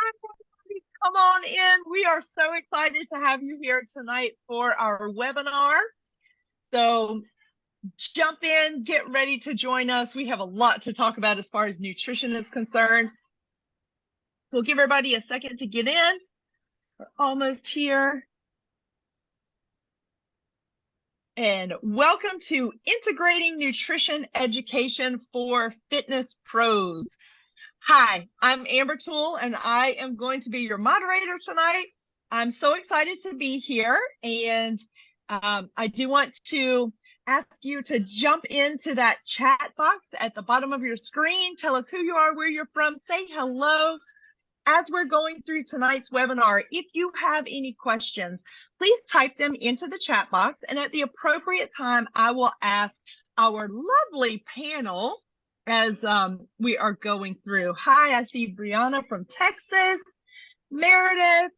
Everybody, come on in. We are so excited to have you here tonight for our webinar. So jump in, get ready to join us. We have a lot to talk about as far as nutrition is concerned. We'll give everybody a second to get in. We're almost here. And welcome to Integrating Nutrition Education for Fitness Pros. Hi, I'm Amber Toole, and I am going to be your moderator tonight. I'm so excited to be here, and I do want to ask you to jump into that chat box at the bottom of your screen. Tell us who you are, where you're from, say hello. As we're going through tonight's webinar, if you have any questions, please type them into the chat box, and at the appropriate time, I will ask our lovely panel as we are going through. Hi, I see Brianna from Texas, Meredith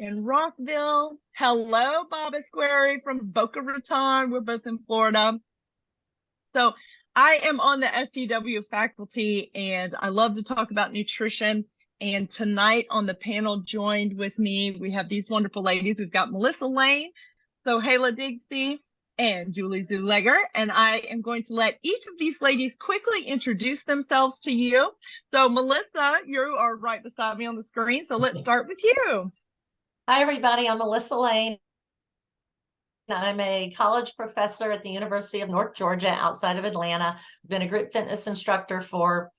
in Rockville. Hello, Bob Esqueri from Boca Raton. We're both in Florida. So I am on the STW faculty, and I love to talk about nutrition. And tonight on the panel joined with me, we have these wonderful ladies. We've got Melissa Lane, Sohaila Digsby, and Julie Zulegger, and I am going to let each of these ladies quickly introduce themselves to you. So Melissa, you are right beside me on the screen, so let's start with you. Hi everybody, I'm Melissa Lane. I'm a college professor at the University of North Georgia outside of Atlanta. I've been a group fitness instructor for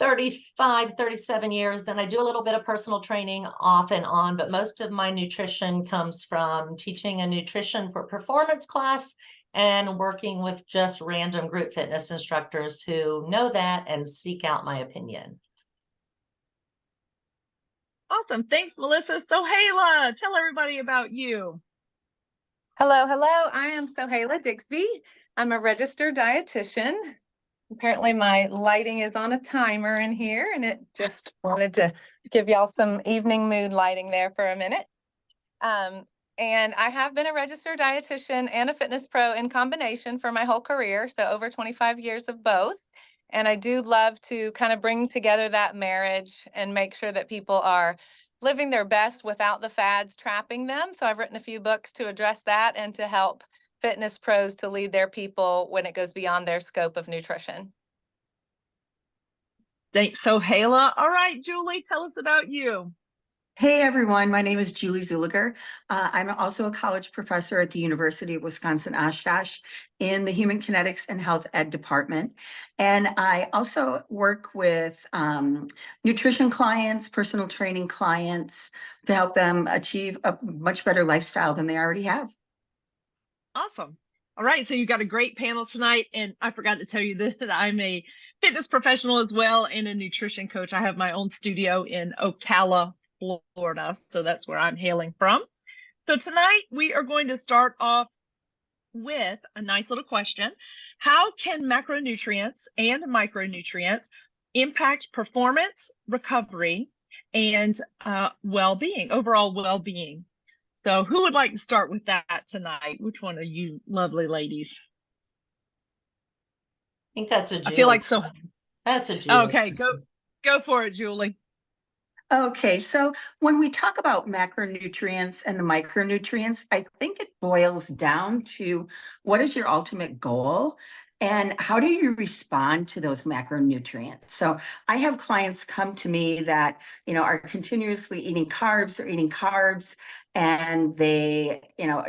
37 years, and I do a little bit of personal training off and on, but most of my nutrition comes from teaching a nutrition for performance class and working with just random group fitness instructors who know that and seek out my opinion. Awesome. Thanks, Melissa. Sohaila, tell everybody about you. Hello. I am Sohaila Digsby. I'm a registered dietitian. Apparently my lighting is on a timer in here, and it just wanted to give y'all some evening mood lighting there for a minute. And I have been a registered dietitian and a fitness pro in combination for my whole career, so over 25 years of both. And I do love to kind of bring together that marriage and make sure that people are living their best without the fads trapping them. So I've written a few books to address that and to help fitness pros to lead their people when it goes beyond their scope of nutrition. Thanks, Sohaila. All right, Julie, tell us about you. Hey everyone, my name is Julie Zulegger. I'm also a college professor at the University of Wisconsin-Oshkosh in the Human Kinetics and Health Ed department. And I also work with nutrition clients, personal training clients to help them achieve a much better lifestyle than they already have. Awesome. All right, so you got a great panel tonight, and I forgot to tell you that I'm a fitness professional as well and a nutrition coach. I have my own studio in Ocala, Florida, so that's where I'm hailing from. So tonight we are going to start off with a nice little question. How can macronutrients and micronutrients impact performance, recovery, and well-being, overall well-being? So who would like to start with that tonight? Which one of you lovely ladies? I think that's a Julie. I feel like so. That's a Julie. Okay, go for it, Julie. Okay, so when we talk about macronutrients and the micronutrients, I think it boils down to what is your ultimate goal and how do you respond to those macronutrients? So I have clients come to me that, are continuously eating carbs, they're eating carbs and they,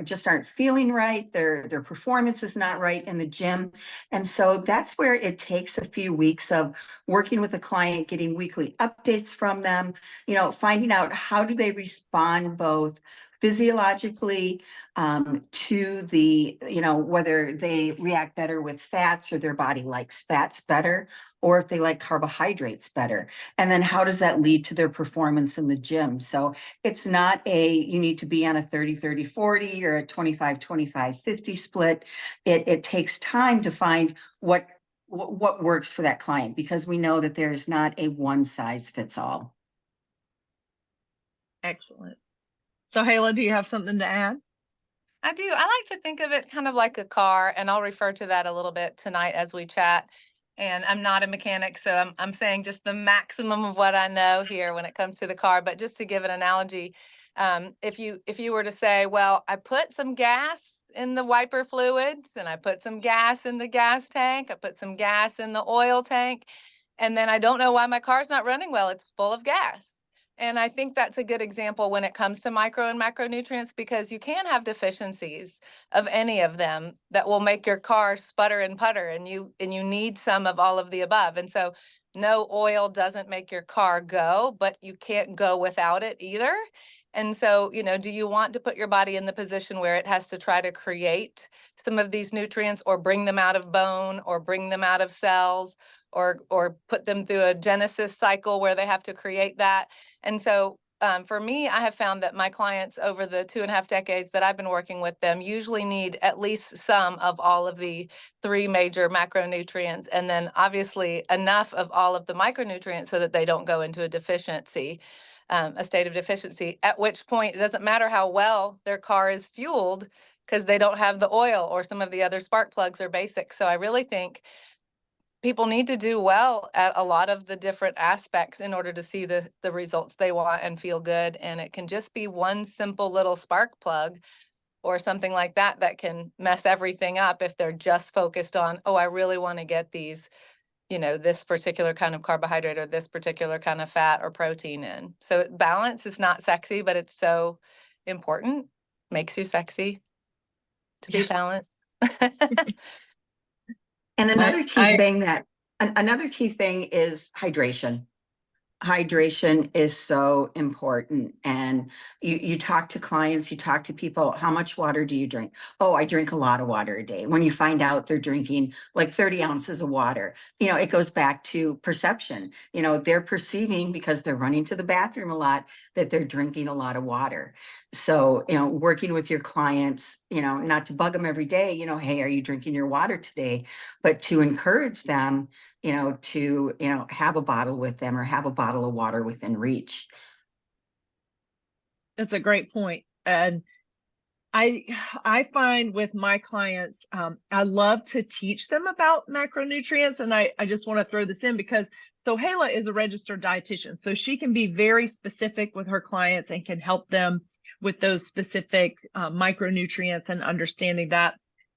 just aren't feeling right. Their performance is not right in the gym. And so that's where it takes a few weeks of working with a client, getting weekly updates from them, finding out how do they respond both physiologically to the, whether they react better with fats or their body likes fats better, or if they like carbohydrates better. And then how does that lead to their performance in the gym? So it's not you need to be on a 30-30-40 or a 25-25-50 split. It takes time to find what works for that client, because we know that there's not a one size fits all. Excellent. So Sohaila, do you have something to add? I do. I like to think of it kind of like a car, and I'll refer to that a little bit tonight as we chat. And I'm not a mechanic, so I'm saying just the maximum of what I know here when it comes to the car. But just to give an analogy, if you were to say, well, I put some gas in the wiper fluids and I put some gas in the gas tank, I put some gas in the oil tank, and then I don't know why my car's not running well. It's full of gas. And I think that's a good example when it comes to micro and macronutrients, because you can have deficiencies of any of them that will make your car sputter and putter, and you need some of all of the above. And so no oil doesn't make your car go, but you can't go without it either. And so, do you want to put your body in the position where it has to try to create some of these nutrients, or bring them out of bone, or bring them out of cells, or put them through a genesis cycle where they have to create that? And so for me, I have found that my clients over the 2.5 decades that I've been working with them usually need at least some of all of the 3 major macronutrients, and then obviously enough of all of the micronutrients so that they don't go into a deficiency, a state of deficiency, at which point it doesn't matter how well their car is fueled because they don't have the oil, or some of the other spark plugs are basic. So I really think people need to do well at a lot of the different aspects in order to see the results they want and feel good. And it can just be one simple little spark plug or something like that that can mess everything up if they're just focused on, oh, I really want to get these, this particular kind of carbohydrate or this particular kind of fat or protein in. So balance is not sexy, but it's so important. Makes you sexy to be balanced. And another key thing is hydration. Hydration is so important. And you talk to clients, you talk to people, how much water do you drink? Oh, I drink a lot of water a day. When you find out they're drinking like 30 ounces of water, it goes back to perception. They're perceiving, because they're running to the bathroom a lot, that they're drinking a lot of water. So, working with your clients, not to bug them every day, hey, are you drinking your water today? But to encourage them, to, have a bottle with them, or have a bottle of water within reach. That's a great point. And I find with my clients, I love to teach them about macronutrients. And I just want to throw this in because Sohaila is a registered dietitian. So she can be very specific with her clients and can help them with those specific micronutrients and understanding that.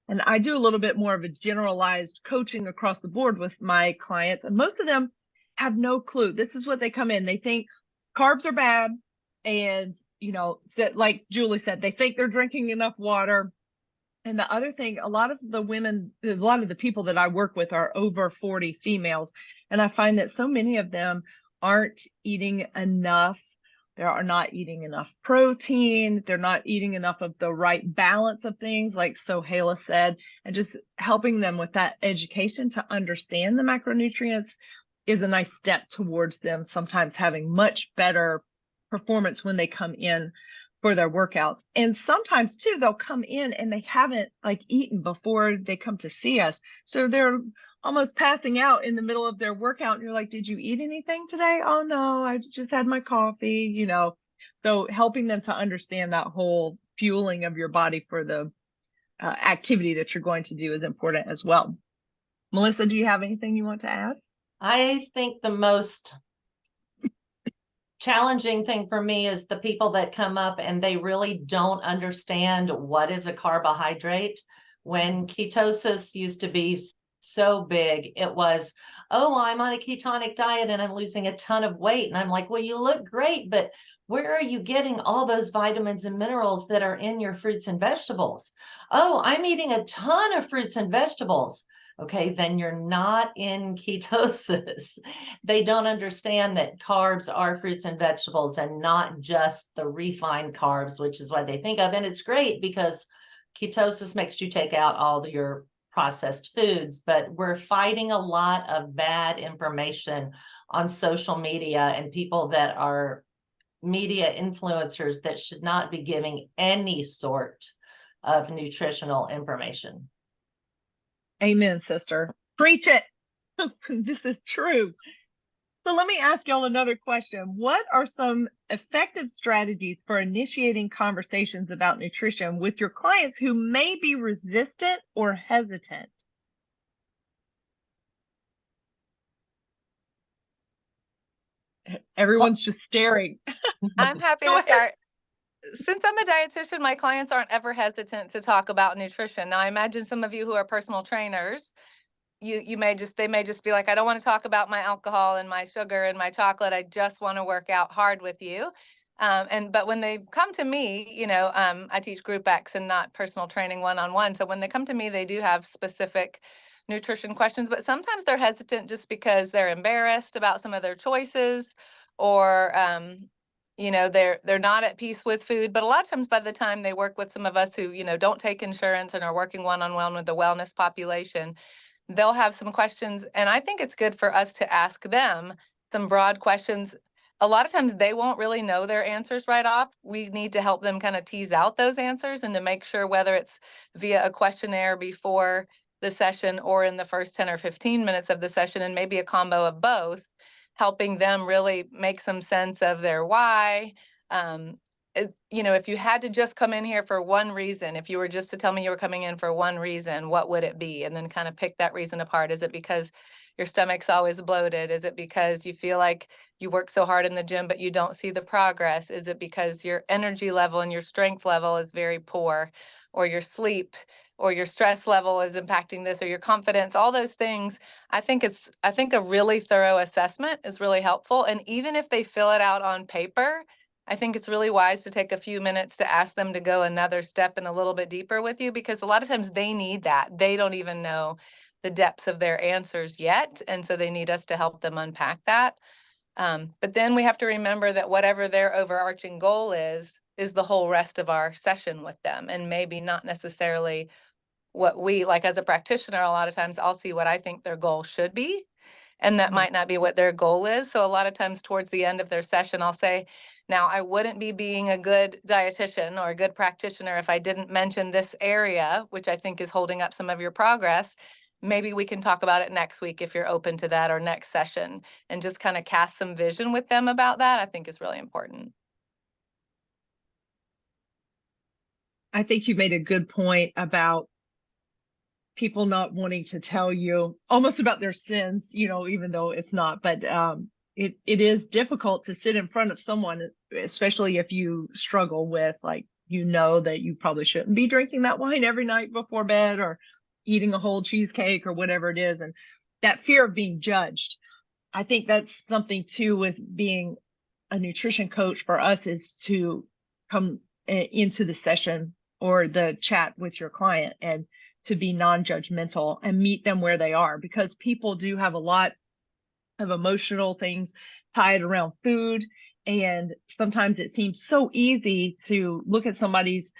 And I do a little bit more of a generalized coaching across the board with my clients. And most of them have no clue. This is what they come in. They think carbs are bad. And, like Julie said, they think they're drinking enough water. And the other thing, a lot of the people that I work with are over 40 females. And I find that so many of them aren't eating enough. They are not eating enough protein. They're not eating enough of the right balance of things, like Sohaila said, and just helping them with that education to understand the macronutrients is a nice step towards them sometimes having much better performance when they come in for their workouts. And sometimes too, they'll come in and they haven't eaten before they come to see us. So they're almost passing out in the middle of their workout. And you're like, did you eat anything today? Oh no, I just had my coffee, So helping them to understand that whole fueling of your body for the activity that you're going to do is important as well. Melissa, do you have anything you want to add? I think the most challenging thing for me is the people that come up and they really don't understand what is a carbohydrate. When ketosis used to be so big, it was, oh, I'm on a ketonic diet and I'm losing a ton of weight. And I'm like, well, you look great, but where are you getting all those vitamins and minerals that are in your fruits and vegetables? Oh, I'm eating a ton of fruits and vegetables. Okay, then you're not in ketosis. They don't understand that carbs are fruits and vegetables and not just the refined carbs, which is what they think of. And it's great because ketosis makes you take out all your processed foods, but we're fighting a lot of bad information on social media and people that are media influencers that should not be giving any sort of nutritional information. Amen, sister. Preach it. This is true. So let me ask y'all another question. What are some effective strategies for initiating conversations about nutrition with your clients who may be resistant or hesitant? Everyone's just staring. I'm happy Go to ahead. start. Since I'm a dietitian, my clients aren't ever hesitant to talk about nutrition. Now, I imagine some of you who are personal trainers, they may just be like, I don't want to talk about my alcohol and my sugar and my chocolate. I just want to work out hard with you. But when they come to me, I teach group X and not personal training one-on-one. So when they come to me, they do have specific nutrition questions, but sometimes they're hesitant just because they're embarrassed about some of their choices, or they're not at peace with food. But a lot of times by the time they work with some of us who don't take insurance and are working one-on-one with the wellness population, they'll have some questions, and I think it's good for us to ask them some broad questions. A lot of times they won't really know their answers right off. We need to help them kind of tease out those answers, and to make sure, whether it's via a questionnaire before the session or in the first 10 or 15 minutes of the session, and maybe a combo of both, helping them really make some sense of their why. If you had to just come in here for one reason, if you were just to tell me you were coming in for one reason, what would it be? And then kind of pick that reason apart. Is it because your stomach's always bloated? Is it because you feel like you work so hard in the gym, but you don't see the progress? Is it because your energy level and your strength level is very poor, or your sleep or your stress level is impacting this, or your confidence? All those things. I think a really thorough assessment is really helpful. And even if they fill it out on paper, I think it's really wise to take a few minutes to ask them to go another step and a little bit deeper with you, because a lot of times they need that. They don't even know the depths of their answers yet. And so they need us to help them unpack that. But then we have to remember that whatever their overarching goal is the whole rest of our session with them, and maybe not necessarily what we like. As a practitioner, a lot of times I'll see what I think their goal should be, and that might not be what their goal is. So a lot of times towards the end of their session, I'll say, now, I wouldn't be being a good dietitian or a good practitioner if I didn't mention this area, which I think is holding up some of your progress. Maybe we can talk about it next week if you're open to that, or next session, and just kind of cast some vision with them about that. I think is really important. I think you made a good point about people not wanting to tell you almost about their sins, even though it's not. But it is difficult to sit in front of someone, especially if you struggle with, like, that you probably shouldn't be drinking that wine every night before bed, or eating a whole cheesecake, or whatever it is. And that fear of being judged, I think that's something too with being a nutrition coach for us, is to come into the session or the chat with your client and to be non-judgmental and meet them where they are, because people do have a lot of emotional things tied around food. And sometimes it seems so easy to look at somebody's,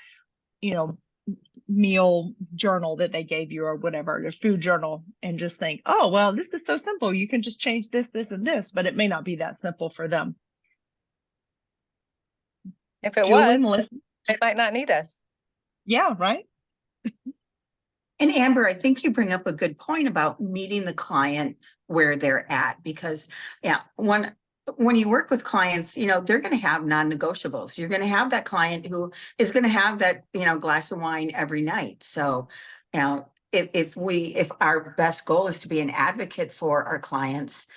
meal journal that they gave you, or whatever, their food journal, and just think, oh, well, this is so simple. You can just change this, this, and this, but it may not be that simple for them. If it Julie, was, Melissa? they might not need us. Yeah, right. And Amber, I think you bring up a good point about meeting the client where they're at, because when you work with clients, they're going to have non-negotiables. You're going to have that client who is going to have that, glass of wine every night. So, if our best goal is to be an advocate for our clients,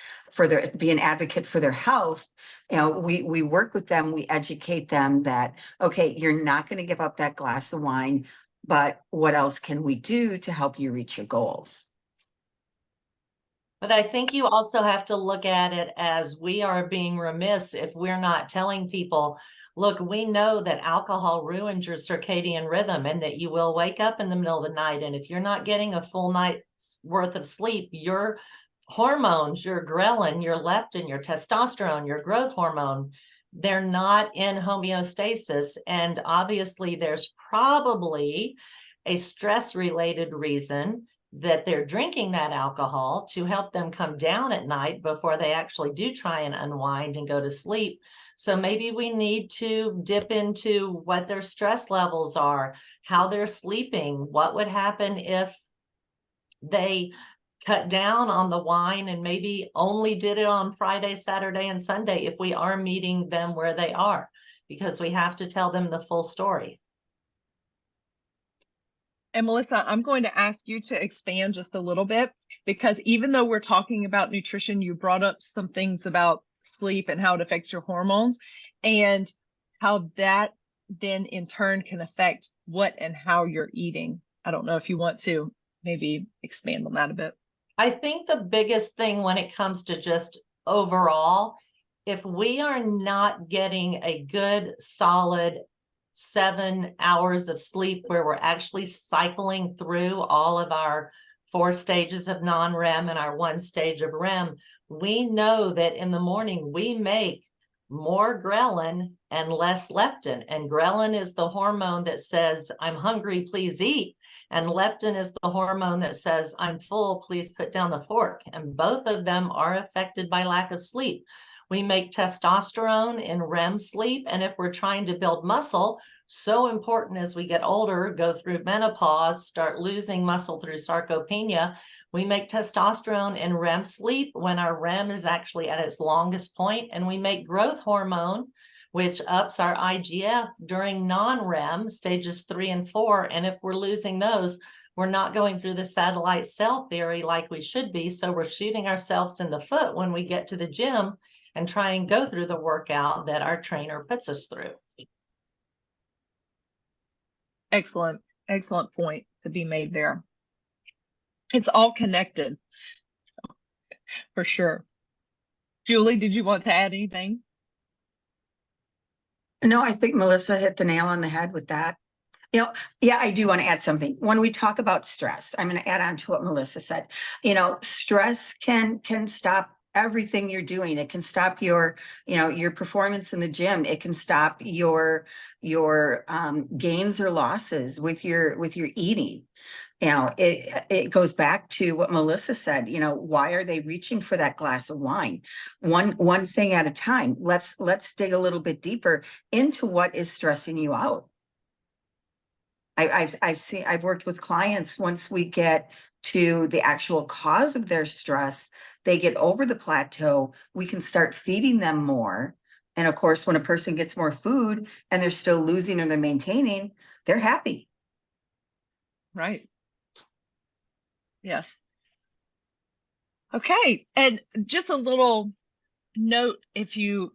be an advocate for their health, we work with them, we educate them that, okay, you're not going to give up that glass of wine, but what else can we do to help you reach your goals? But I think you also have to look at it as, we are being remiss if we're not telling people, look, we know that alcohol ruins your circadian rhythm, and that you will wake up in the middle of the night. And if you're not getting a full night's worth of sleep, your hormones, your ghrelin, your leptin, your testosterone, your growth hormone, they're not in homeostasis. And obviously there's probably a stress-related reason that they're drinking that alcohol to help them come down at night before they actually do try and unwind and go to sleep. So maybe we need to dip into what their stress levels are, how they're sleeping. What would happen if they cut down on the wine and maybe only did it on Friday, Saturday, and Sunday, if we are meeting them where they are, because we have to tell them the full story. And Melissa, I'm going to ask you to expand just a little bit, because even though we're talking about nutrition, you brought up some things about sleep and how it affects your hormones, and how that then in turn can affect what and how you're eating. I don't know if you want to maybe expand on that a bit. I think the biggest thing when it comes to just overall, if we are not getting a good, solid 7 hours of sleep where we're actually cycling through all of our 4 stages of non-REM and our 1 stage of REM, we know that in the morning we make more ghrelin and less leptin. And ghrelin is the hormone that says, I'm hungry, please eat. And leptin is the hormone that says, I'm full, please put down the fork. And both of them are affected by lack of sleep. We make testosterone in REM sleep. And if we're trying to build muscle, so important as we get older, go through menopause, start losing muscle through sarcopenia, we make testosterone in REM sleep when our REM is actually at its longest point, and we make growth hormone, which ups our IGF during non-REM stages 3 and 4. And if we're losing those, we're not going through the satellite cell theory like we should be. So we're shooting ourselves in the foot when we get to the gym and try and go through the workout that our trainer puts us through. Excellent point to be made there. It's all connected, for sure. Julie, did you want to add anything? No, I think Melissa hit the nail on the head with that. Yeah, I do want to add something. When we talk about stress, I'm going to add on to what Melissa said. Stress can stop everything you're doing. It can stop your performance in the gym. It can stop your gains or losses with your eating. It goes back to what Melissa said. Why are they reaching for that glass of wine? One thing at a time. Let's dig a little bit deeper into what is stressing you out. I've worked with clients. Once we get to the actual cause of their stress, they get over the plateau, we can start feeding them more. And of course, when a person gets more food and they're still losing or they're maintaining, they're happy. Right. Yes. Okay. And just a little note,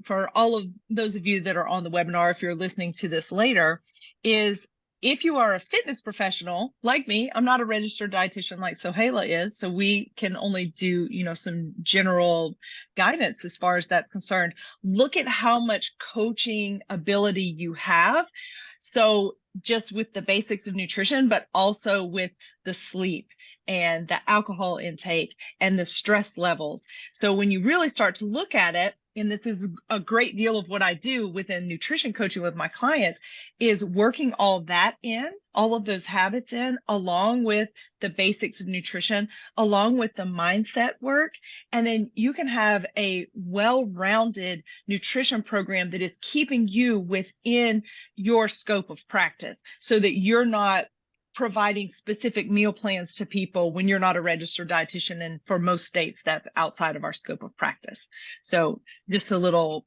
for all of those of you that are on the webinar, if you're listening to this later, is if you are a fitness professional like me, I'm not a registered dietitian like Sohaila is, so we can only do, some general guidance as far as that's concerned. Look at how much coaching ability you have. So just with the basics of nutrition, but also with the sleep and the alcohol intake and the stress levels. So when you really start to look at it, and this is a great deal of what I do within nutrition coaching with my clients, is working all of those habits in, along with the basics of nutrition, along with the mindset work. And then you can have a well-rounded nutrition program that is keeping you within your scope of practice, so that you're not providing specific meal plans to people when you're not a registered dietitian. And for most states, that's outside of our scope of practice. So just a little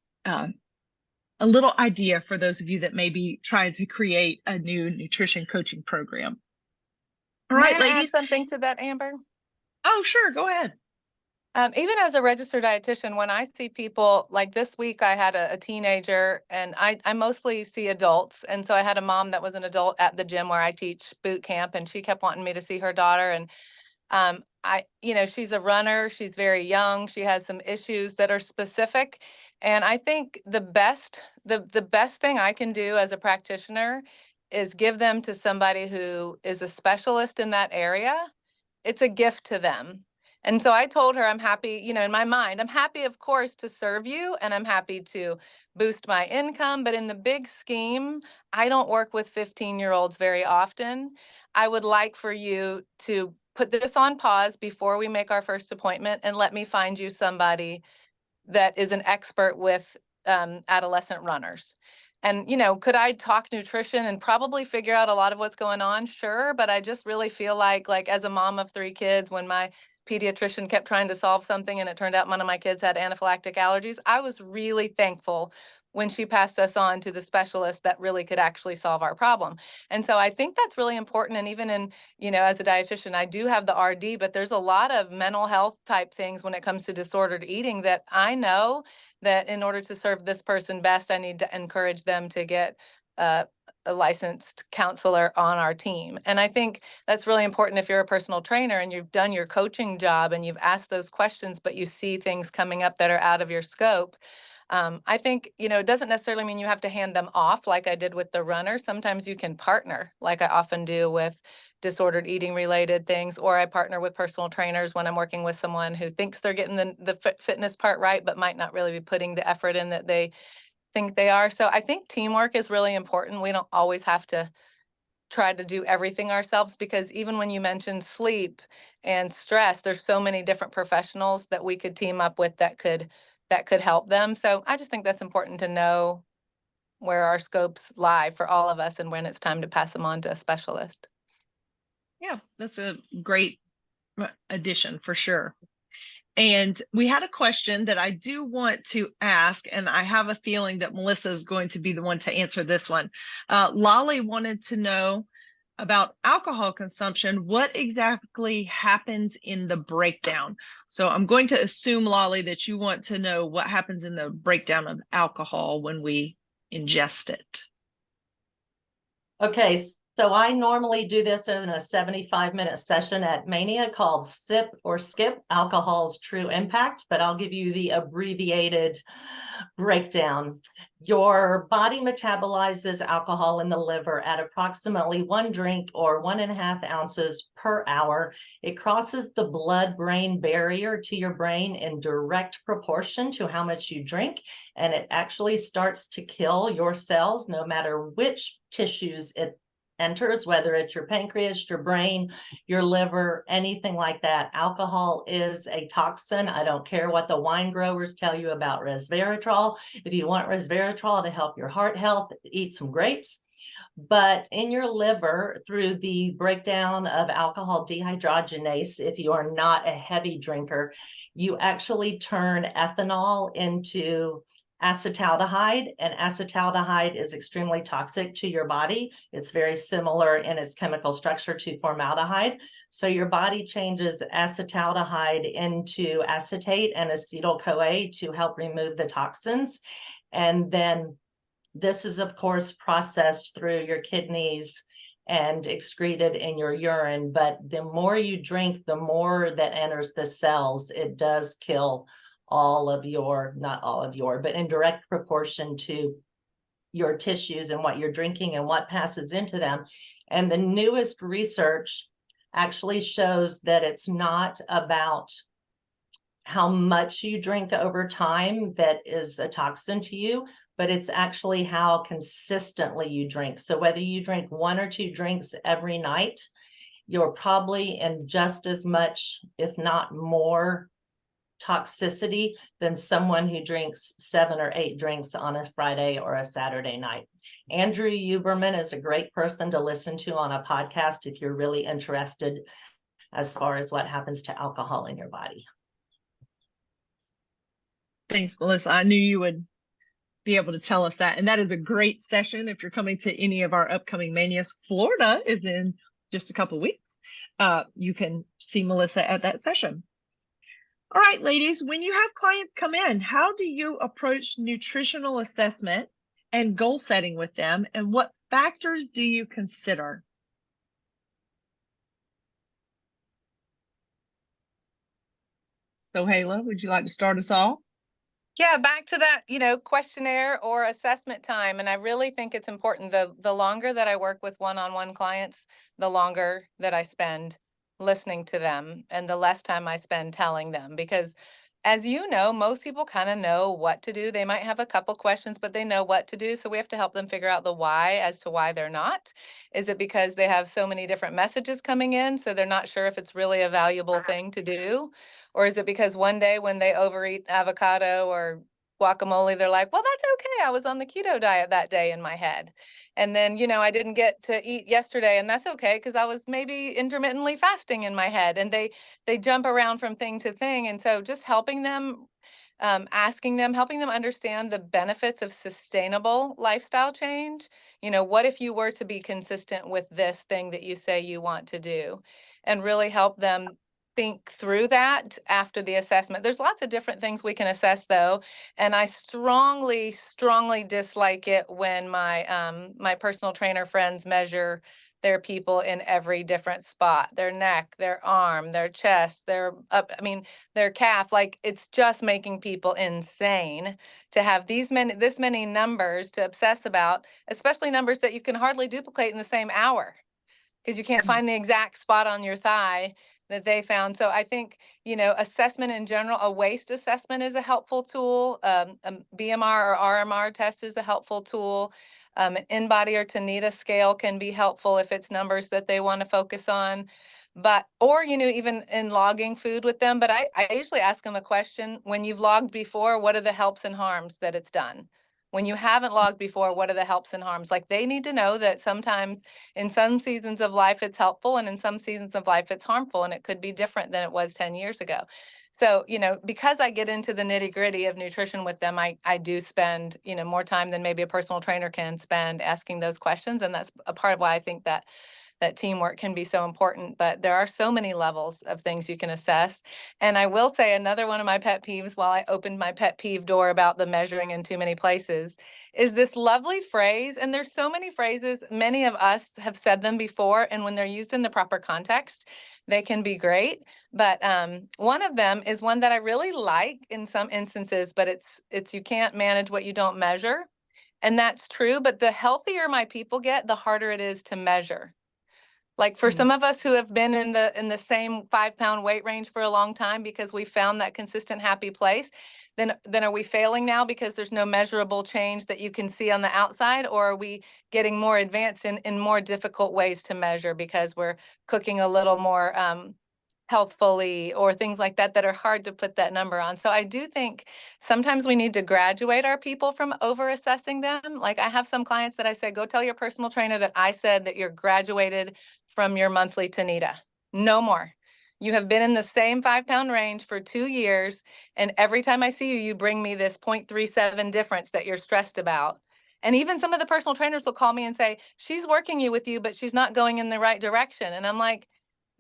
idea for those of you that may be trying to create a new nutrition coaching program. All right, May I ladies. add something to that, Amber? Oh, sure. Go ahead. Even as a registered dietitian, when I see people, like this week, I had a teenager, and I mostly see adults. And so I had a mom that was an adult at the gym where I teach boot camp, and she kept wanting me to see her daughter. And she's a runner. She's very young. She has some issues that are specific. And I think the best thing I can do as a practitioner is give them to somebody who is a specialist in that area. It's a gift to them. And so I told her, I'm happy, in my mind, I'm happy, of course, to serve you, and I'm happy to boost my income. But in the big scheme, I don't work with 15-year-olds very often. I would like for you to put this on pause before we make our first appointment, and let me find you somebody that is an expert with adolescent runners. And, could I talk nutrition and probably figure out a lot of what's going on? Sure. But I just really feel like as a mom of 3 kids, when my pediatrician kept trying to solve something and it turned out one of my kids had anaphylactic allergies, I was really thankful when she passed us on to the specialist that really could actually solve our problem. And so I think that's really important. And even in, as a dietitian, I do have the RD, but there's a lot of mental health type things when it comes to disordered eating that I know that in order to serve this person best, I need to encourage them to get a licensed counselor on our team. And I think that's really important if you're a personal trainer and you've done your coaching job and you've asked those questions, but you see things coming up that are out of your scope. I think, it doesn't necessarily mean you have to hand them off like I did with the runner. Sometimes you can partner, like I often do with disordered eating related things, or I partner with personal trainers when I'm working with someone who thinks they're getting the fitness part right, but might not really be putting the effort in that they think they are. So I think teamwork is really important. We don't always have to try to do everything ourselves, because even when you mention sleep and stress, there's so many different professionals that we could team up with that could help them. So I just think that's important to know where our scopes lie for all of us and when it's time to pass them on to a specialist. Yeah, that's a great addition for sure. And we had a question that I do want to ask, and I have a feeling that Melissa is going to be the one to answer this one. Lolly wanted to know about alcohol consumption. What exactly happens in the breakdown? So I'm going to assume, Lolly, that you want to know what happens in the breakdown of alcohol when we ingest it. Okay, so I normally do this in a 75-minute session at Mania called Sip or Skip, Alcohol's True Impact, but I'll give you the abbreviated breakdown. Your body metabolizes alcohol in the liver at approximately 1 drink or 1.5 ounces per hour. It crosses the blood-brain barrier to your brain in direct proportion to how much you drink, and it actually starts to kill your cells no matter which tissues it enters, whether it's your pancreas, your brain, your liver, anything like that. Alcohol is a toxin. I don't care what the wine growers tell you about resveratrol. If you want resveratrol to help your heart health, eat some grapes. But in your liver, through the breakdown of alcohol dehydrogenase, if you are not a heavy drinker, you actually turn ethanol into acetaldehyde, and acetaldehyde is extremely toxic to your body. It's very similar in its chemical structure to formaldehyde. So your body changes acetaldehyde into acetate and acetyl-CoA to help remove the toxins. And then this is, of course, processed through your kidneys and excreted in your urine. But the more you drink, the more that enters the cells. It does kill all of your, not all of your, but in direct proportion to your tissues and what you're drinking and what passes into them. And the newest research actually shows that it's not about how much you drink over time that is a toxin to you, but it's actually how consistently you drink. So whether you drink 1 or 2 drinks every night, you're probably in just as much, if not more, toxicity than someone who drinks 7 or 8 drinks on a Friday or a Saturday night. Andrew Huberman is a great person to listen to on a podcast if you're really interested as far as what happens to alcohol in your body. Thanks, Melissa. I knew you would be able to tell us that. And that is a great session. If you're coming to any of our upcoming Manias, Florida is in just a couple of weeks. You can see Melissa at that session. All right, ladies, when you have clients come in, how do you approach nutritional assessment and goal setting with them? And what factors do you consider? So, Hala, would you like to start us off? Yeah, back to that, questionnaire or assessment time. And I really think it's important. The longer that I work with one-on-one clients, the longer that I spend listening to them and the less time I spend telling them. Because as you know, most people kind of know what to do. They might have a couple questions, but they know what to do. So we have to help them figure out the why as to why they're not. Is it because they have so many different messages coming in, so they're not sure if it's really a valuable thing to do? Or is it because one day when they overeat avocado or guacamole, they're like, well, that's okay. I was on the keto diet that day in my head. And then, I didn't get to eat yesterday, and that's okay because I was maybe intermittently fasting in my head. And they jump around from thing to thing. And so just helping them asking them, helping them understand the benefits of sustainable lifestyle change. You know, what if you were to be consistent with this thing that you say you want to do, and really help them think through that after the assessment. There's lots of different things we can assess though, and I strongly, strongly dislike it when my personal trainer friends measure their people in every different spot, their neck, their arm, their chest, their their calf. Like, it's just making people insane to have this many numbers to obsess about, especially numbers that you can hardly duplicate in the same hour because you can't find the exact spot on your thigh that they found. So I think, you know, assessment in general, a waist assessment is a helpful tool. A BMR or RMR test is a helpful tool. An InBody or Tanita scale can be helpful if it's numbers that they want to focus on. But, or, you know, even in logging food with them. But I usually ask them a question: when you've logged before, what are the helps and harms that it's done? When you haven't logged before, what are the helps and harms? Like, they need to know that sometimes in some seasons of life it's helpful, and in some seasons of life it's harmful, and it could be different than it was 10 years ago. So, you know, because I get into the nitty gritty of nutrition with them, I do spend, you know, more time than maybe a personal trainer can spend asking those questions. And that's a part of why I think that teamwork can be so important. But there are so many levels of things you can assess. And I will say, another one of my pet peeves, while I opened my pet peeve door about the measuring in too many places, is this lovely phrase. And there's so many phrases, many of us have said them before, and when they're used in the proper context, they can be great. But one of them is one that I really like in some instances, but it's you can't manage what you don't measure. And that's true, but the healthier my people get, the harder it is to measure. Like, for some of us who have been in the same 5-pound weight range for a long time because we found that consistent happy place, then are we failing now because there's no measurable change that you can see on the outside? Or are we getting more advanced in more difficult ways to measure because we're cooking a little more healthfully, or things like that that are hard to put that number on? So I do think sometimes we need to graduate our people from over assessing them. Like, I have some clients that I say, go tell your personal trainer that I said that you're graduated from your monthly Tanita. No more. You have been in the same 5-pound range for 2 years, and every time I see you, you bring me this 0.37 difference that you're stressed about. And even some of the personal trainers will call me and say, she's working you with you, but she's not going in the right direction. And I'm like,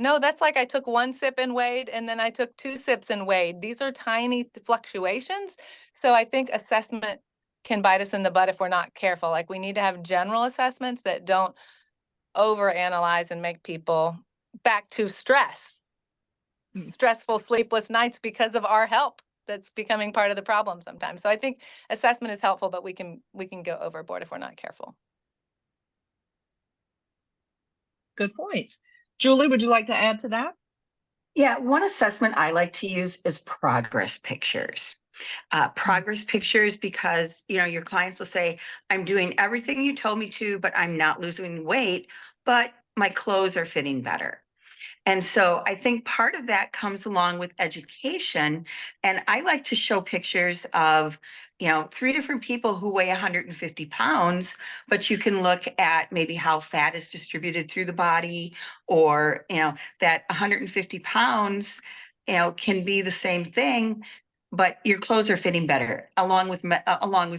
no, that's like I took 1 sip and weighed, and then I took 2 sips and weighed. These are tiny fluctuations. So I think assessment can bite us in the butt if we're not careful. Like, we need to have general assessments that don't overanalyze and make people back to stressful, sleepless nights because of our help that's becoming part of the problem sometimes. So I think assessment is helpful, but we can go overboard if we're not careful. Good points. Julie, would you like to add to that? Yeah, one assessment I like to use is progress pictures. Progress pictures, because, you know, your clients will say, I'm doing everything you told me to, but I'm not losing weight, but my clothes are fitting better. And so I think part of that comes along with education. And I like to show pictures of, you know, 3 different people who weigh 150 pounds, but you can look at maybe how fat is distributed through the body, or, you know, that 150 pounds, you know, can be the same thing, but your clothes are fitting better along with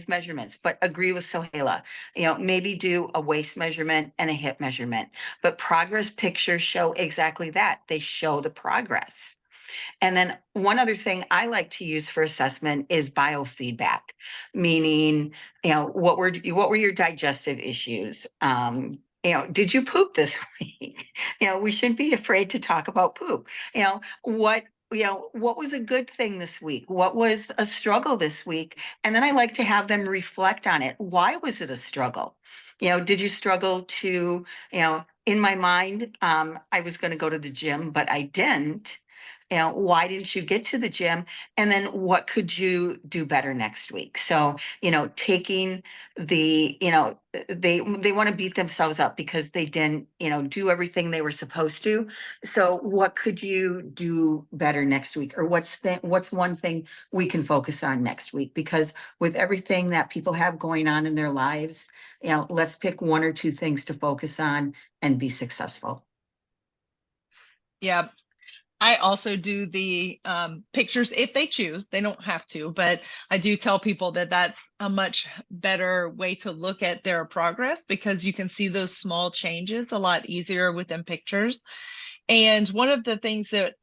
measurements. But agree with Sohaila, you know, maybe do a waist measurement and a hip measurement. But progress pictures show exactly that. They show the progress. And then one other thing I like to use for assessment is biofeedback, meaning, you know, what were your digestive issues? You know, did you poop this week? You know, we shouldn't be afraid to talk about poop. You know, what was a good thing this week? What was a struggle this week? And then I like to have them reflect on it. Why was it a struggle? You know, did you struggle to, you know, in my mind, I was going to go to the gym, but I didn't. You know, why didn't you get to the gym? And then what could you do better next week? So, you know, taking the, you know, they want to beat themselves up because they didn't, you know, do everything they were supposed to. So what could you do better next week? Or what's one thing we can focus on next week? Because with everything that people have going on in their lives, you know, let's pick 1 or 2 things to focus on and be successful. Yeah. I also do the pictures if they choose. They don't have to, but I do tell people that that's a much better way to look at their progress because you can see those small changes a lot easier within pictures. And one of the things that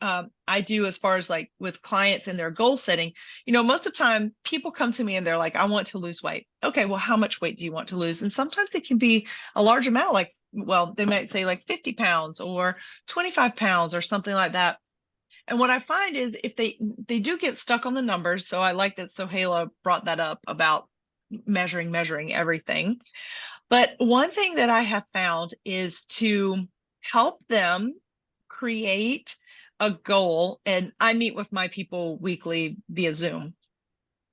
I do as far as like with clients and their goal setting, most of the time people come to me and they're like, I want to lose weight. Okay, well, how much weight do you want to lose? And sometimes it can be a large amount, like, well, they might say like 50 pounds or 25 pounds or something like that. And what I find is if they do get stuck on the numbers, so I like that Sohaila brought that up about measuring everything. But one thing that I have found is to help them create a goal. And I meet with my people weekly via Zoom.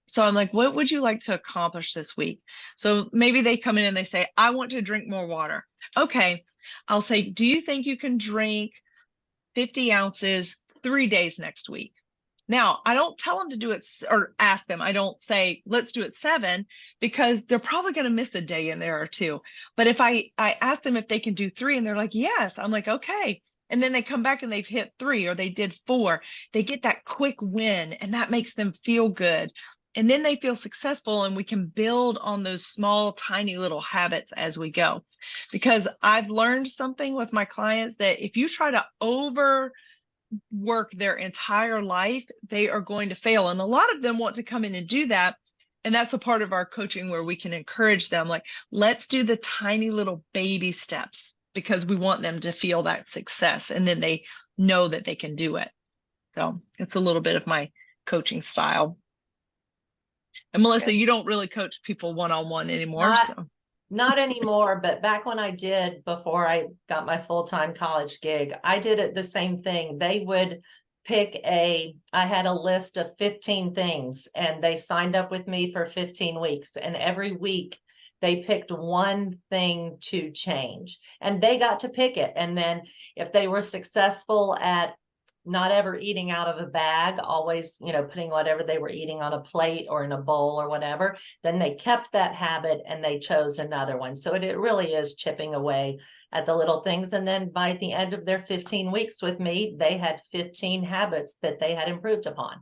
So I'm like, what would you like to accomplish this week? So maybe they come in and they say, I want to drink more water. Okay. I'll say, do you think you can drink 50 ounces 3 days next week? Now, I don't tell them to do it or ask them. I don't say, let's do it 7, because they're probably going to miss a day in there or two. But if I ask them if they can do 3 and they're like, yes, I'm like, okay. And then they come back and they've hit 3 or they did 4, they get that quick win and that makes them feel good. And then they feel successful and we can build on those small, tiny little habits as we go. Because I've learned something with my clients that if you try to overwork their entire life, they are going to fail. And a lot of them want to come in and do that. And that's a part of our coaching where we can encourage them, like, let's do the tiny little baby steps because we want them to feel that success. And then they know that they can do it. So it's a little bit of my coaching style. And Melissa, you don't really coach people one-on-one anymore. Not anymore, but back when I did, before I got my full-time college gig, I did it the same thing. They would pick I had a list of 15 things and they signed up with me for 15 weeks. And every week they picked one thing to change and they got to pick it. And then if they were successful at not ever eating out of a bag, always, putting whatever they were eating on a plate or in a bowl or whatever, then they kept that habit and they chose another one. So it really is chipping away at the little things. And then by the end of their 15 weeks with me, they had 15 habits that they had improved upon.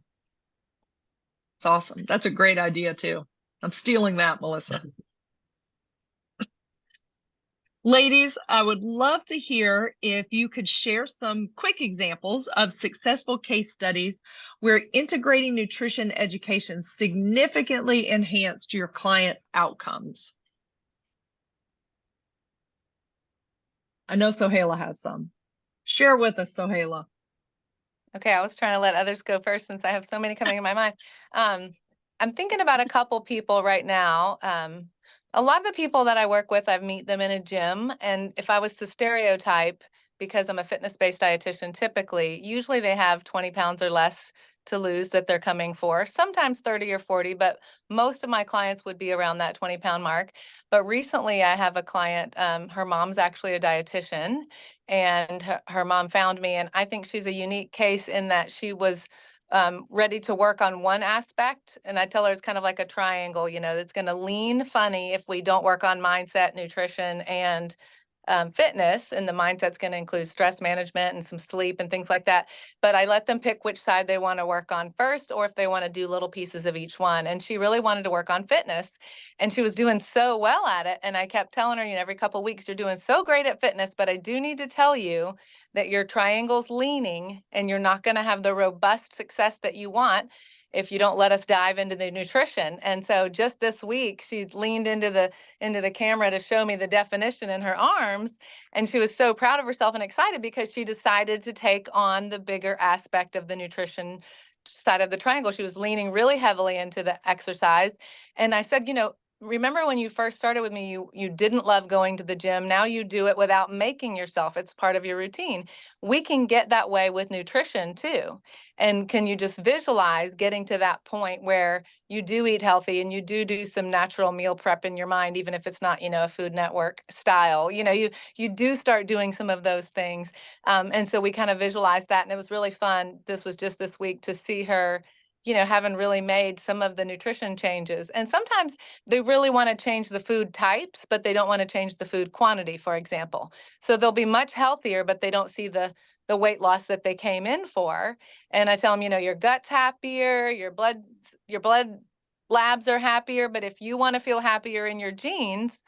It's awesome. That's a great idea too. I'm stealing that, Melissa. Ladies, I would love to hear if you could share some quick examples of successful case studies where integrating nutrition education significantly enhanced your clients' outcomes. I know Sohaila has some. Share with us, Sohaila. Okay, I was trying to let others go first since I have so many coming in my mind. I'm thinking about a couple people right now. A lot of the people that I work with, I meet them in a gym. And if I was to stereotype, because I'm a fitness-based dietitian, typically, usually they have 20 pounds or less to lose that they're coming for, sometimes 30 or 40, but most of my clients would be around that 20-pound mark. But recently I have a client, her mom's actually a dietitian, and her mom found me, and I think she's a unique case in that she was ready to work on one aspect. And I tell her it's kind of like a triangle, that's going to lean funny if we don't work on mindset, nutrition, and fitness. And the mindset's going to include stress management and some sleep and things like that. But I let them pick which side they want to work on first, or if they want to do little pieces of each one. And she really wanted to work on fitness. And she was doing so well at it. And I kept telling her, every couple of weeks, you're doing so great at fitness, but I do need to tell you that your triangle's leaning and you're not going to have the robust success that you want if you don't let us dive into the nutrition. And so just this week, she leaned into the camera to show me the definition in her arms. And she was so proud of herself and excited because she decided to take on the bigger aspect of the nutrition side of the triangle. She was leaning really heavily into the exercise. And I said, remember when you first started with me, you didn't love going to the gym. Now you do it without making yourself. It's part of your routine. We can get that way with nutrition too. And can you just visualize getting to that point where you do eat healthy and you do some natural meal prep in your mind, even if it's not, a Food Network style, you do start doing some of those things. And so we kind of visualized that. And it was really fun. This was just this week to see her, having really made some of the nutrition changes. And sometimes they really want to change the food types, but they don't want to change the food quantity, for example. So they'll be much healthier, but they don't see the the weight loss that they came in for. And I tell them, your gut's happier, your blood labs are happier, but if you want to feel happier in your genes,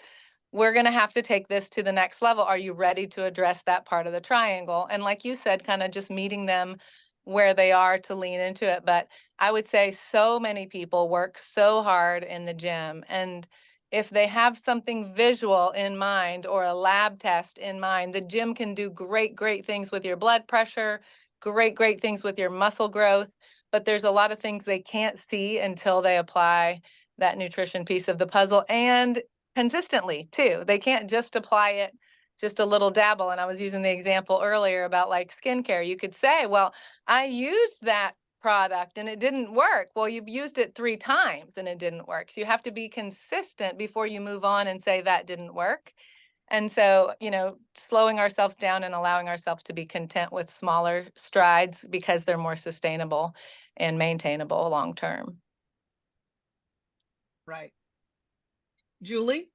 we're going to have to take this to the next level. Are you ready to address that part of the triangle? And like you said, kind of just meeting them where they are to lean into it. But I would say so many people work so hard in the gym, and if they have something visual in mind or a lab test in mind, the gym can do great, great things with your blood pressure, great, great things with your muscle growth. But there's a lot of things they can't see until they apply that nutrition piece of the puzzle, and consistently too. They can't just apply it just a little dabble. And I was using the example earlier about like skincare. You could say, well, I used that product and it didn't work. Well, you've used it 3 times and it didn't work. So you have to be consistent before you move on and say that didn't work. And so, slowing ourselves down and allowing ourselves to be content with smaller strides because they're more sustainable and maintainable long term. Right. Julie?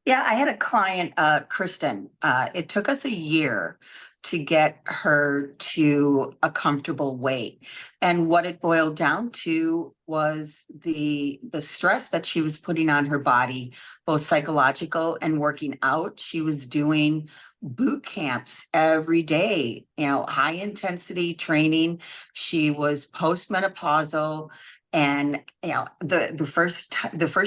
Yeah, I had a client, Kristen. It took us a year to get her to a comfortable weight. And what it boiled down to was the stress that she was putting on her body, both psychological and working out. She was doing boot camps every day, high intensity training. She was postmenopausal. And the first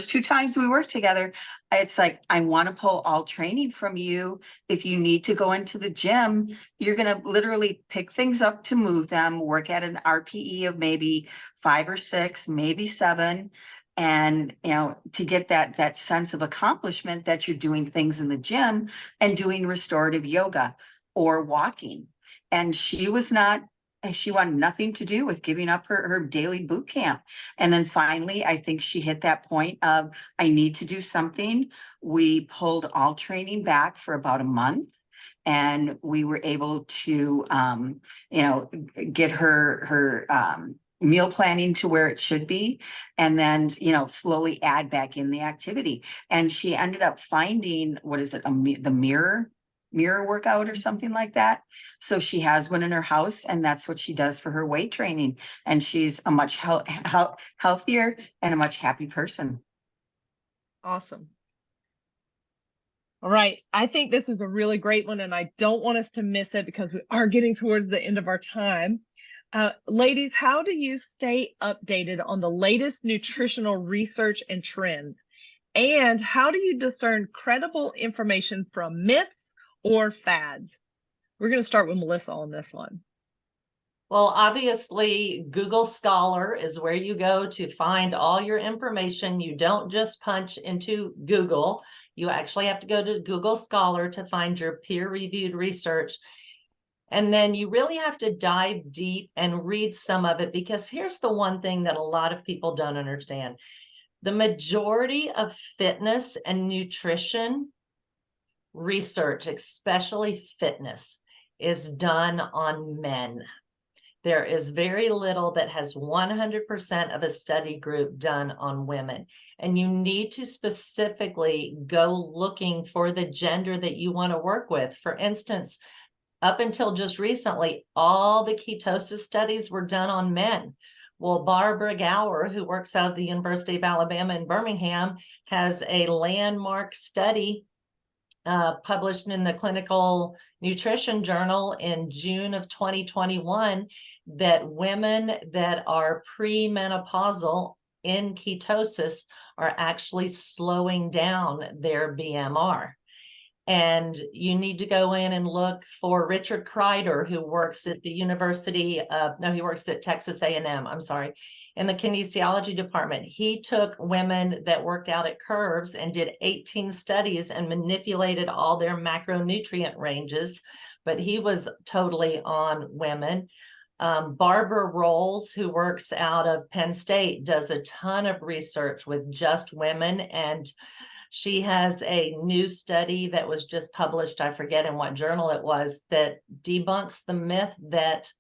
2 times we worked together, it's like, I want to pull all training from you. If you need to go into the gym, you're going to literally pick things up to move them, work at an RPE of maybe 5 or 6, maybe 7. And, to get that sense of accomplishment that you're doing things in the gym and doing restorative yoga or walking. And she wanted nothing to do with giving up her daily boot camp. And then finally, I think she hit that point of, I need to do something. We pulled all training back for about a month. And we were able to, get her meal planning to where it should be. And then, slowly add back in the activity. And she ended up finding, the mirror workout or something like that. So she has one in her house, and that's what she does for her weight training. And she's a much healthier and a much happy person. Awesome. All right. I think this is a really great one, and I don't want us to miss it because we are getting towards the end of our time. Ladies, how do you stay updated on the latest nutritional research and trends? And how do you discern credible information from myths or fads? We're going to start with Melissa on this one. Well, obviously, Google Scholar is where you go to find all your information. You don't just punch into Google. You actually have to go to Google Scholar to find your peer-reviewed research. And then you really have to dive deep and read some of it, because here's the one thing that a lot of people don't understand. The majority of fitness and nutrition research, especially fitness, is done on men. There is very little that has 100% of a study group done on women. And you need to specifically go looking for the gender that you want to work with. For instance, up until just recently, all the ketosis studies were done on men. Well, Barbara Gower, who works out of the University of Alabama in Birmingham, has a landmark study published in the Clinical Nutrition Journal in June of 2021 that women that are premenopausal in ketosis are actually slowing down their BMR. And you need to go in and look for Richard Kreider, who works at the he works at Texas A&M, I'm sorry, in the kinesiology department. He took women that worked out at Curves and did 18 studies and manipulated all their macronutrient ranges, but he was totally on women. Barbara Rolls, who works out of Penn State, does a ton of research with just women, and she has a new study that was just published, I forget in what journal it was, that debunks the myth that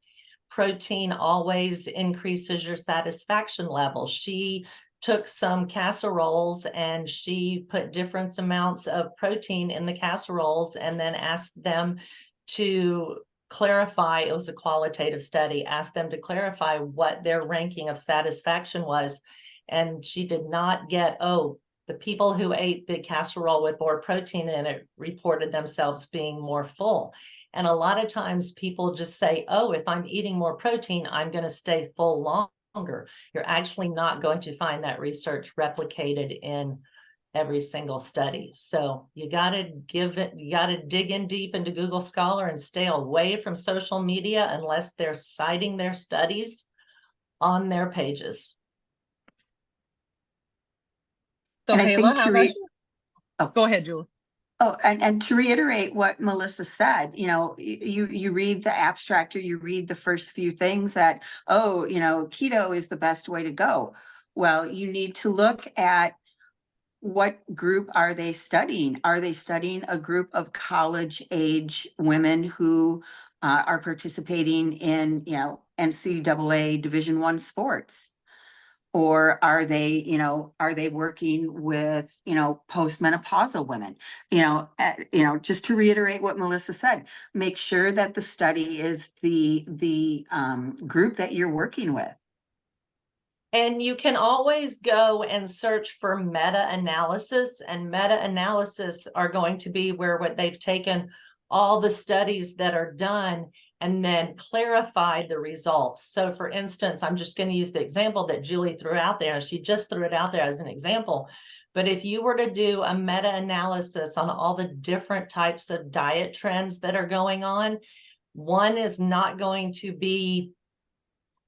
protein always increases your satisfaction level. She took some casseroles and she put different amounts of protein in the casseroles and then asked them to clarify, it was a qualitative study, asked them to clarify what their ranking of satisfaction was. And she did not get, oh, the people who ate the casserole with more protein in it reported themselves being more full. And a lot of times people just say, oh, if I'm eating more protein, I'm going to stay full longer. You're actually not going to find that research replicated in every single study. So you got to dig in deep into Google Scholar and stay away from social media unless they're citing their studies on their pages. So And I Hayla, think how about you? Oh. Go ahead, Julie. Oh, and to reiterate what Melissa said, you know, you read the abstract or you read the first few things that, oh, you know, keto is the best way to go. Well, you need to look at what group are they studying? Are they studying a group of college age women who are participating in, you know, NCAA Division I sports? Or are they, you know, are they working with, you know, postmenopausal women? You know, just to reiterate what Melissa said, make sure that the study is the group that you're working with. And you can always go and search for meta-analysis, and meta-analysis are going to be where what they've taken all the studies that are done and then clarified the results. So for instance, I'm just going to use the example that Julie threw out there. She just threw it out there as an example. But if you were to do a meta-analysis on all the different types of diet trends that are going on, one is not going to be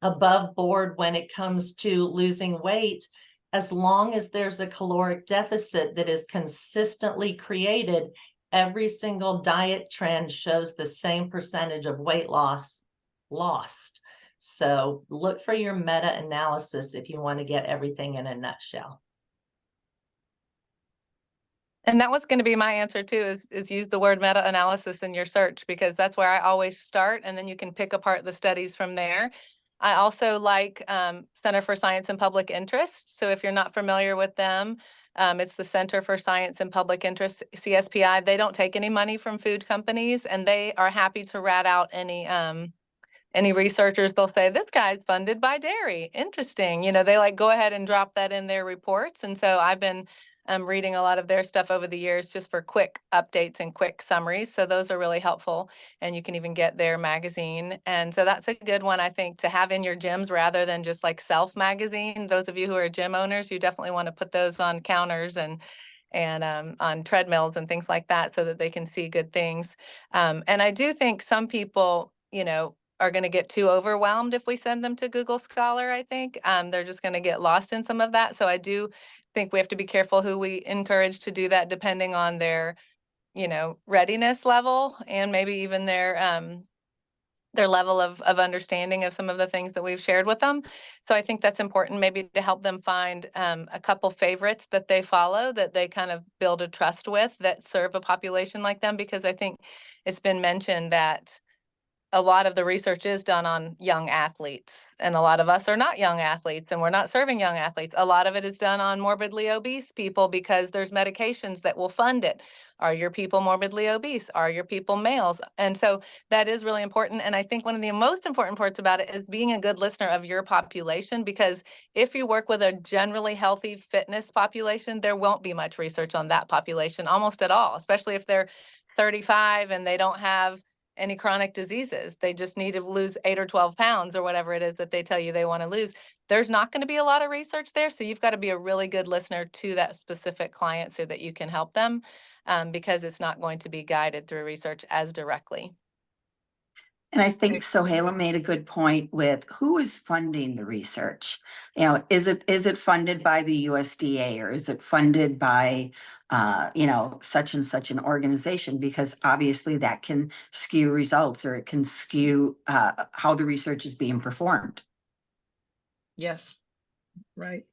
above board when it comes to losing weight, as long as there's a caloric deficit that is consistently created. Every single diet trend shows the same percentage of weight loss lost. So look for your meta-analysis if you want to get everything in a nutshell. And that was going to be my answer too, is use the word meta-analysis in your search, because that's where I always start, and then you can pick apart the studies from there. I also like Center for Science and Public Interest. So if you're not familiar with them, it's the Center for Science and Public Interest, CSPI. They don't take any money from food companies, and they are happy to rat out any researchers. They'll say, this guy's funded by dairy. Interesting. You know, they like go ahead and drop that in their reports. And so I've been reading a lot of their stuff over the years just for quick updates and quick summaries. So those are really helpful. And you can even get their magazine. And so that's a good one, I think, to have in your gyms rather than just like Self magazine. Those of you who are gym owners, you definitely want to put those on counters and on treadmills and things like that so that they can see good things. And I do think some people, you know, are going to get too overwhelmed if we send them to Google Scholar. I think they're just going to get lost in some of that. So I do think we have to be careful who we encourage to do that, depending on their, you know, readiness level and maybe even their level of understanding of some of the things that we've shared with them. So I think that's important, maybe to help them find a couple favorites that they follow, that they kind of build a trust with, that serve a population like them, because I think it's been mentioned that a lot of the research is done on young athletes, and a lot of us are not young athletes, and we're not serving young athletes. A lot of it is done on morbidly obese people because there's medications that will fund it. Are your people morbidly obese? Are your people males? And so that is really important. And I think one of the most important parts about it is being a good listener of your population, because if you work with a generally healthy fitness population, there won't be much research on that population, almost at all, especially if they're 35 and they don't have any chronic diseases. They just need to lose 8 or 12 pounds or whatever it is that they tell you they want to lose. There's not going to be a lot of research there. So you've got to be a really good listener to that specific client so that you can help them, because it's not going to be guided through research as directly. And I think Sohaila made a good point with who is funding the research. You know, is it funded by the USDA, or is it funded by, you know, such and such an organization? Because obviously that can skew results, or it can skew how the research is being performed. Yes, right.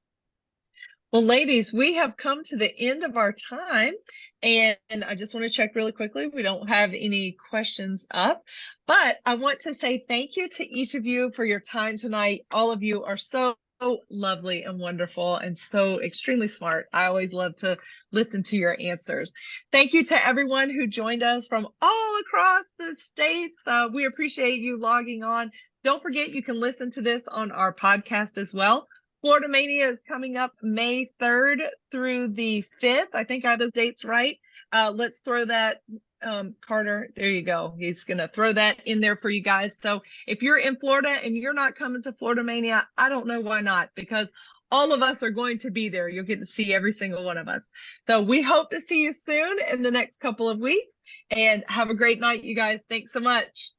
Well, ladies, we have come to the end of our time, and I just want to check really quickly. We don't have any questions up, but I want to say thank you to each of you for your time tonight. All of you are so so lovely and wonderful and so extremely smart. I always love to listen to your answers. Thank you to everyone who joined us from all across the states. We appreciate you logging on. Don't forget, you can listen to this on our podcast as well. Florida Mania is coming up May 3rd through the 5th. I think I have those dates right. Let's throw that, Carter, there you go. He's going to throw that in there for you guys. So if you're in Florida and you're not coming to Florida Mania, I don't know why not, because all of us are going to be there. You'll get to see every single one of us. So we hope to see you soon in the next couple of weeks, and have a great night, you guys. Thanks so much.